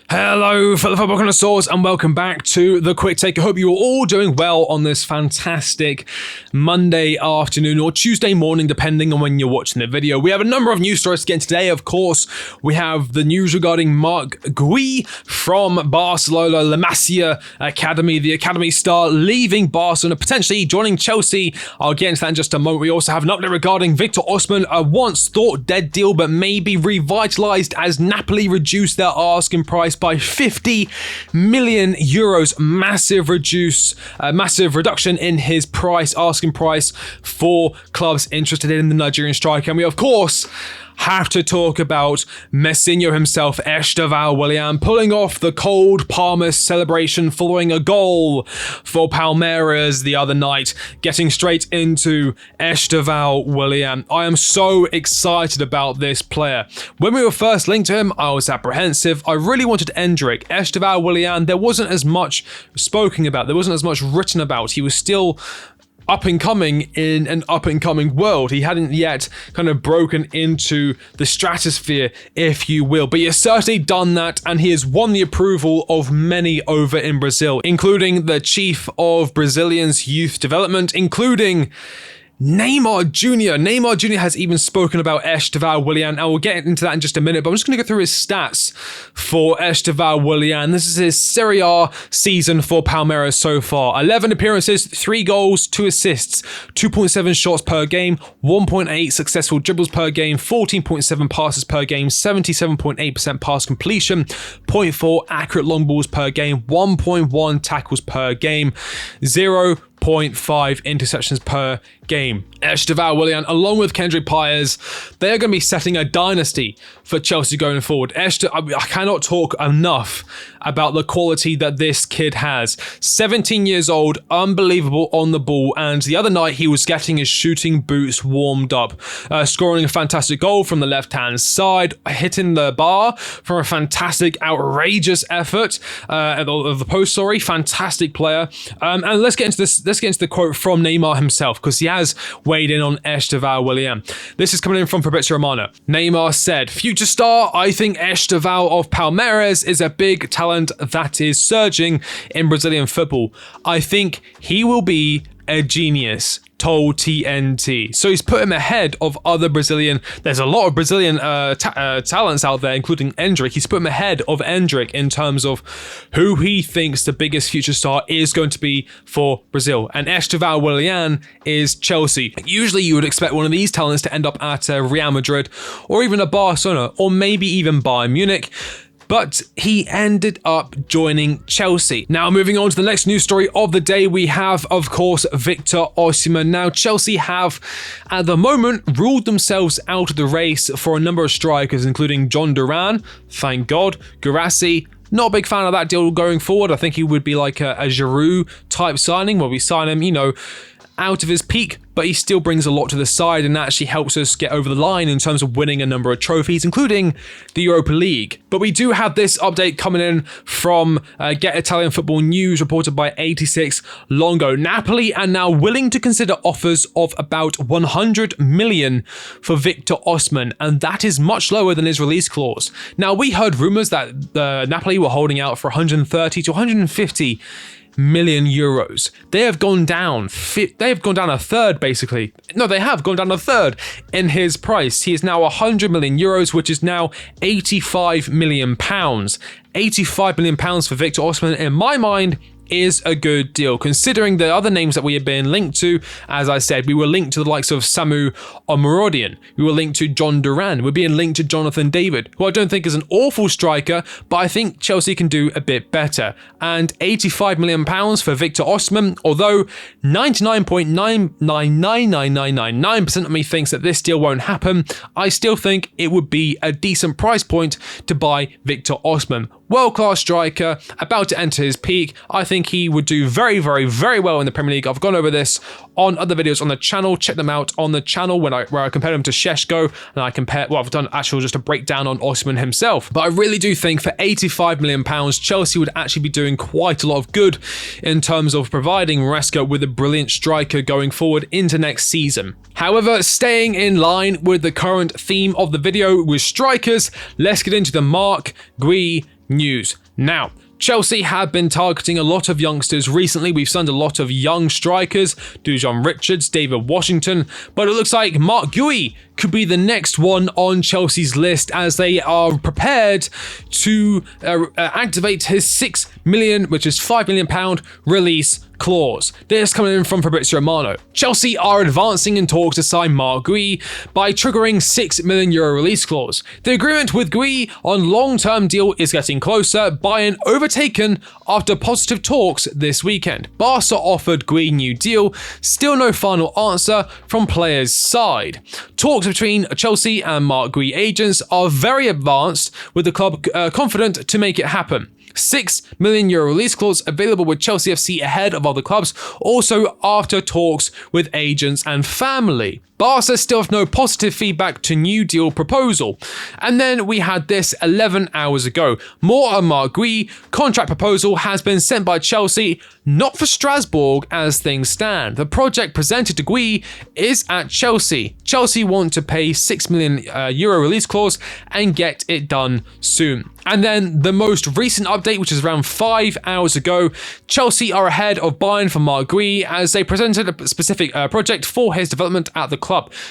Hello, fellow football connoisseurs, and welcome back to The Quick Take. I hope you're all doing well on this fantastic Monday afternoon or Tuesday morning, depending on when you're watching the video. We have a number of news stories to get today. Of course, we have the news regarding Marc Guéhi from Barcelona, La Masia Academy, the academy star leaving Barcelona, potentially joining Chelsea. I'll get into that in just a moment. We also have an update regarding Victor Osimhen, a once thought dead deal, but maybe revitalized as Napoli reduced their asking price by 50 million euros. Massive reduction in his asking price for clubs interested in the Nigerian striker. And we, of course, have to talk about Messinho himself, Estevao Willian, pulling off the cold Palmer celebration following a goal for Palmeiras the other night, getting straight into Estevao Willian. I am so excited about this player. When we were first linked to him, I was apprehensive. I really wanted Endrick. Estevao Willian, there wasn't as much spoken about. There wasn't as much written about. He was still up and coming in an up and coming world. He hadn't yet kind of broken into the stratosphere, if you will, but he has certainly done that, and he has won the approval of many over in Brazil, including the chief of Brazilian's youth development, including Neymar Jr. Neymar Jr. has even spoken about Estevao Willian, and we'll get into that in just a minute, but I'm just going to go through his stats for Estevao Willian. This is his Serie A season for Palmeiras so far. 11 appearances, 3 goals, 2 assists, 2.7 shots per game, 1.8 successful dribbles per game, 14.7 passes per game, 77.8% pass completion, 0.4 accurate long balls per game, 1.1 tackles per game, 0.5 interceptions per game. Estevao Willian, along with Kendrick Pires, they are going to be setting a dynasty for Chelsea going forward. I cannot talk enough about the quality that this kid has. 17 years old, unbelievable on the ball, and the other night he was getting his shooting boots warmed up, scoring a fantastic goal from the left-hand side, hitting the bar from a fantastic, outrageous effort of the post. Fantastic player. And let's get into this. Let's get into the quote from Neymar himself, because he has weighed in on Estevao Willian. This is coming in from Fabrizio Romano. Neymar said, "Future star, I think Estevao of Palmeiras is a big talent that is surging in Brazilian football. I think he will be a genius," told TNT. So he's put him ahead of other Brazilian. There's a lot of Brazilian talents out there, including Endrick. He's put him ahead of Endrick in terms of who he thinks the biggest future star is going to be for Brazil. And Estevao Willian is Chelsea. Usually you would expect one of these talents to end up at Real Madrid or even a Barcelona or maybe even Bayern Munich, but he ended up joining Chelsea. Now, moving on to the next news story of the day, we have, of course, Victor Osimhen. Now, Chelsea have, at the moment, ruled themselves out of the race for a number of strikers, including John Duran, thank God, Guirassy. Not a big fan of that deal going forward. I think he would be like a Giroud type signing, where we sign him, out of his peak, but he still brings a lot to the side and actually helps us get over the line in terms of winning a number of trophies, including the Europa League. But we do have this update coming in from Get Italian Football News, reported by 86 Longo. Napoli are now willing to consider offers of about 100 million for Victor Osimhen, and that is much lower than his release clause. Now, we heard rumours that Napoli were holding out for 130 to 150 million euros. They have gone down. They have gone down a third, basically. No, they have gone down a third in his price. He is now 100 million euros, which is now 85 million pounds. 85 million pounds for Victor Osimhen, in my mind, is a good deal, considering the other names that we have been linked to. As I said, we were linked to the likes of Samu Omorodian. We were linked to John Duran. We're being linked to Jonathan David, who I don't think is an awful striker, but I think Chelsea can do a bit better. And 85 million pounds for Victor Osimhen, although 99.999999% of me thinks that this deal won't happen, I still think it would be a decent price point to buy Victor Osimhen. World-class striker, about to enter his peak. I think he would do very, very, very well in the Premier League. I've gone over this on other videos on the channel. Check them out on the channel where I compare him to Šeško, and I've done actually just a breakdown on Osimhen himself. But I really do think for 85 million pounds, Chelsea would actually be doing quite a lot of good in terms of providing Maresca with a brilliant striker going forward into next season. However, staying in line with the current theme of the video with strikers, let's get into the Marc Guéhi news. Now, Chelsea have been targeting a lot of youngsters recently. We've signed a lot of young strikers, Dujon Richards, David Washington, but it looks like Marc Guéhi could be the next one on Chelsea's list as they are prepared to activate his £6 million, which is £5 million release clause. This coming in from Fabrizio Romano. Chelsea are advancing in talks to sign Marc Guéhi by triggering €6 million release clause. The agreement with Guéhi on long-term deal is getting closer, Bayern overtaken after positive talks this weekend. Barca offered Guéhi new deal, still no final answer from players' side. Talks between Chelsea and Marc Guéhi agents are very advanced, with the club confident to make it happen. €6 million release clause available with Chelsea FC ahead of other clubs, also after talks with agents and family. Barca still have no positive feedback to new deal proposal. And then we had this 11 hours ago. More on Marc Guéhi. Contract proposal has been sent by Chelsea, not for Strasbourg as things stand. The project presented to Guéhi is at Chelsea. Chelsea want to pay €6 million release clause and get it done soon. And then the most recent update, which is around 5 hours ago, Chelsea are ahead of Bayern for Marc Guéhi as they presented a specific project for his development at the club.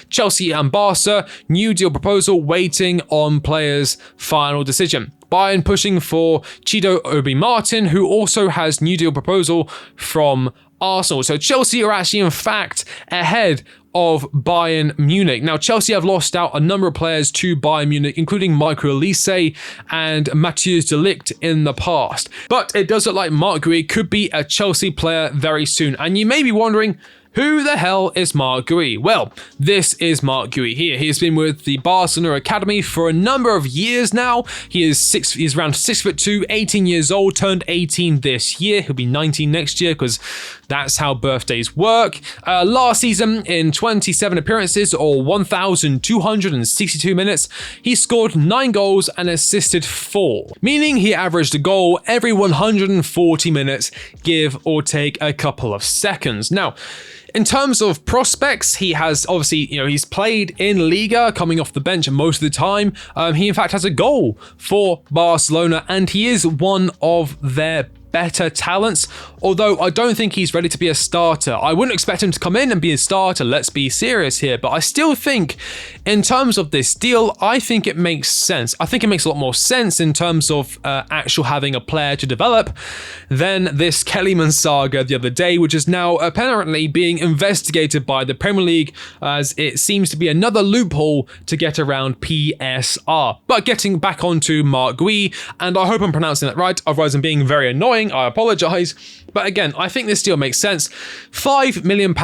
Chelsea and Barca, new deal proposal waiting on players' final decision. Bayern pushing for Chido Obi Martin, who also has new deal proposal from Arsenal. So Chelsea are actually in fact ahead of Bayern Munich. Now, Chelsea have lost out a number of players to Bayern Munich, including Michael Olise and Matthias de Ligt in the past. But it does look like Marc Guéhi could be a Chelsea player very soon. And you may be wondering, who the hell is Marc Guéhi? Well, this is Marc Guéhi here. He has been with the Barcelona Academy for a number of years now. He's around 6'2", 18 years old, turned 18 this year. He'll be 19 next year because that's how birthdays work. Last season, in 27 appearances or 1,262 minutes, he scored 9 goals and assisted 4, meaning he averaged a goal every 140 minutes, give or take a couple of seconds. Now, in terms of prospects, he has obviously, he's played in Liga, coming off the bench most of the time. He in fact has a goal for Barcelona, and he is one of their better talents, although I don't think he's ready to be a starter. I wouldn't expect him to come in and be a starter, let's be serious here, but I still think in terms of this deal, I think it makes sense. I think it makes a lot more sense in terms of actual having a player to develop than this Kellyman saga the other day, which is now apparently being investigated by the Premier League as it seems to be another loophole to get around PSR. But getting back onto Marc Guéhi, and I hope I'm pronouncing that right, otherwise I'm being very annoying, I apologise. But again, I think this deal makes sense. £5 million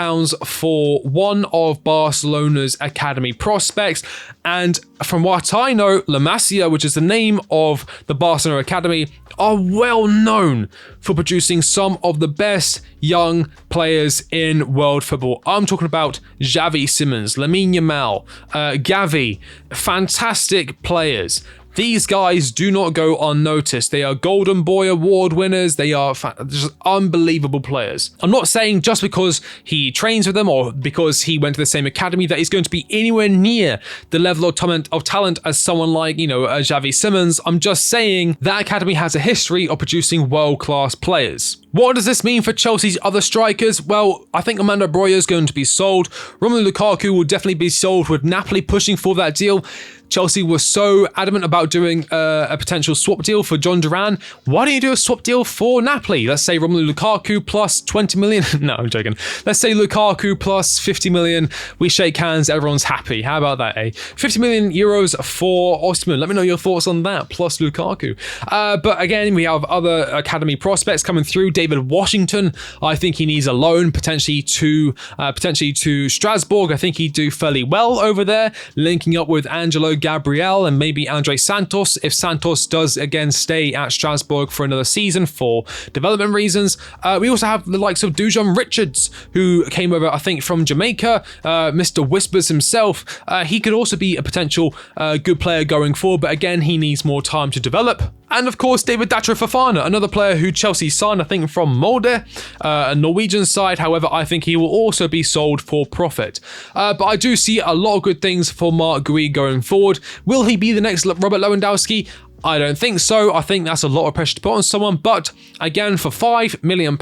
for one of Barcelona's academy prospects. And from what I know, La Masia, which is the name of the Barcelona Academy, are well known for producing some of the best young players in world football. I'm talking about Xavi Simons, Lamine Yamal, Gavi, fantastic players. These guys do not go unnoticed. They are Golden Boy Award winners. They are just unbelievable players. I'm not saying just because he trains with them or because he went to the same academy that he's going to be anywhere near the level of talent as someone like, Xavi Simons. I'm just saying that academy has a history of producing world-class players. What does this mean for Chelsea's other strikers? Well, I think Armando Broja is going to be sold. Romelu Lukaku will definitely be sold, with Napoli pushing for that deal. Chelsea was so adamant about doing a potential swap deal for John Duran. Why don't you do a swap deal for Napoli? Let's say Romelu Lukaku plus 20 million. No, I'm joking. Let's say Lukaku plus 50 million. We shake hands. Everyone's happy. How about that, eh? 50 million euros for Osimhen. Let me know your thoughts on that, plus Lukaku. But again, we have other academy prospects coming through. David Washington, I think he needs a loan, potentially to Strasbourg. I think he'd do fairly well over there, linking up with Angelo Gabriel and maybe Andre Santos, if Santos does again stay at Strasbourg for another season for development reasons. We also have the likes of Dujon Richards, who came over, I think, from Jamaica. Mr. Whispers himself. He could also be a potential good player going forward, but again, he needs more time to develop. And of course, David Datro Fofana, another player who Chelsea signed, I think, from Molde, a Norwegian side. However, I think he will also be sold for profit. But I do see a lot of good things for Marc Guéhi going forward. Will he be the next Robert Lewandowski? I don't think so. I think that's a lot of pressure to put on someone. But again, for £5 million,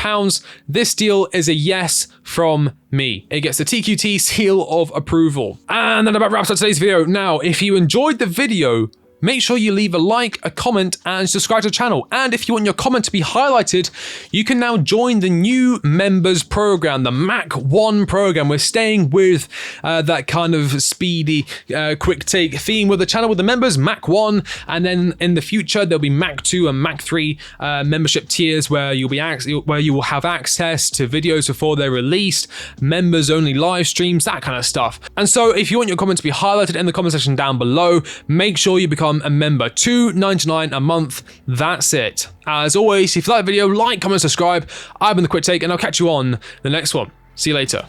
this deal is a yes from me. It gets the TQT seal of approval. And that about wraps up today's video. Now, if you enjoyed the video, make sure you leave a like, a comment, and subscribe to the channel. And if you want your comment to be highlighted, you can now join the new members program, the Mac 1 program. We're staying with that kind of speedy, quick take theme with the channel with the members, Mac 1. And then in the future, there'll be Mac 2 and Mac 3 membership tiers where you will have access to videos before they're released, members only live streams, that kind of stuff. And so if you want your comment to be highlighted in the comment section down below, make sure you become a member. $2.99 a month. That's it. As always, if you like the video, like, comment, subscribe. I've been The Quick Take, and I'll catch you on the next one. See you later.